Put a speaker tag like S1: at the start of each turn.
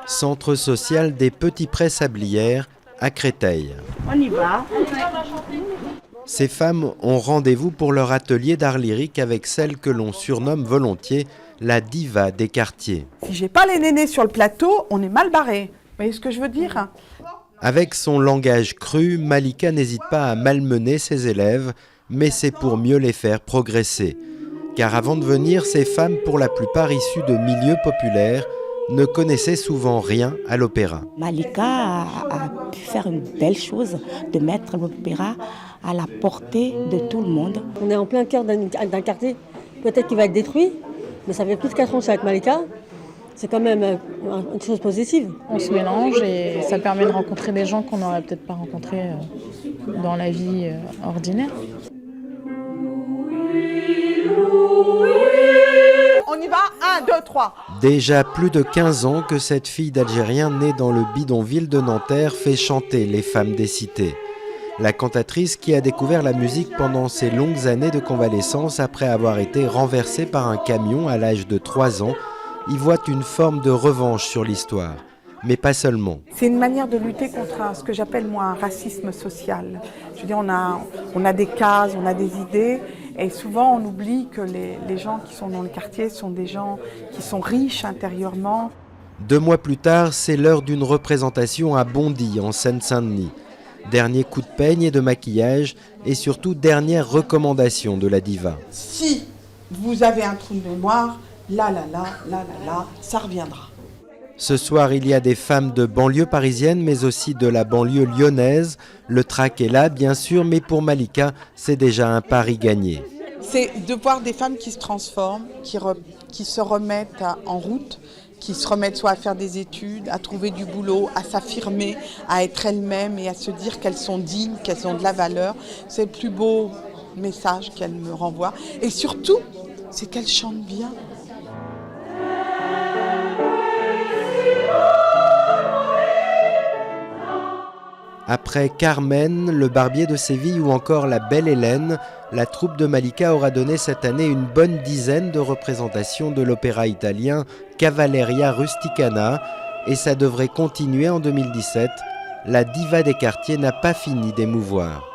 S1: centre social des Petits Prés Sablières à Créteil.
S2: On y va.
S1: Ces femmes ont rendez-vous pour leur atelier d'art lyrique avec celle que l'on surnomme volontiers la diva des quartiers.
S3: Si j'ai pas les nénés sur le plateau, on est mal barré. Vous voyez ce que je veux dire ?
S1: Avec son langage cru, Malika n'hésite pas à malmener ses élèves, mais c'est pour mieux les faire progresser. Car avant de venir, ces femmes, pour la plupart issues de milieux populaires, ne connaissaient souvent rien à l'opéra.
S2: Malika a pu faire une belle chose, de mettre l'opéra à la portée de tout le monde.
S4: On est en plein cœur d'un quartier, peut-être qu'il va être détruit, mais ça fait plus de 4 ans que je suis avec Malika. C'est quand même une chose positive.
S5: On se mélange et ça permet de rencontrer des gens qu'on n'aurait peut-être pas rencontrés dans la vie ordinaire.
S3: On y va, 1, 2, 3.
S1: Déjà plus de 15 ans que cette fille d'Algérien née dans le bidonville de Nanterre fait chanter les femmes des cités. La cantatrice qui a découvert la musique pendant ses longues années de convalescence après avoir été renversée par un camion à l'âge de 3 ans, y voit une forme de revanche sur l'histoire. Mais pas seulement.
S3: C'est une manière de lutter contre ce que j'appelle moi un racisme social. Je veux dire, on a des cases, on a des idées, et souvent on oublie que les gens qui sont dans le quartier sont des gens qui sont riches intérieurement.
S1: 2 mois plus tard, c'est l'heure d'une représentation à Bondy, en Seine-Saint-Denis. Dernier coup de peigne et de maquillage, et surtout dernière recommandation de la diva.
S3: Si vous avez un trou de mémoire, là, ça reviendra.
S1: Ce soir, il y a des femmes de banlieue parisienne, mais aussi de la banlieue lyonnaise. Le trac est là, bien sûr, mais pour Malika, c'est déjà un pari gagné.
S3: C'est de voir des femmes qui se transforment, qui se remettent en route, qui se remettent soit à faire des études, à trouver du boulot, à s'affirmer, à être elles-mêmes et à se dire qu'elles sont dignes, qu'elles ont de la valeur. C'est le plus beau message qu'elles me renvoient. Et surtout, c'est qu'elles chantent bien.
S1: Après Carmen, le Barbier de Séville ou encore la Belle Hélène, la troupe de Malika aura donné cette année une bonne dizaine de représentations de l'opéra italien Cavalleria Rusticana et ça devrait continuer en 2017. La diva des quartiers n'a pas fini d'émouvoir.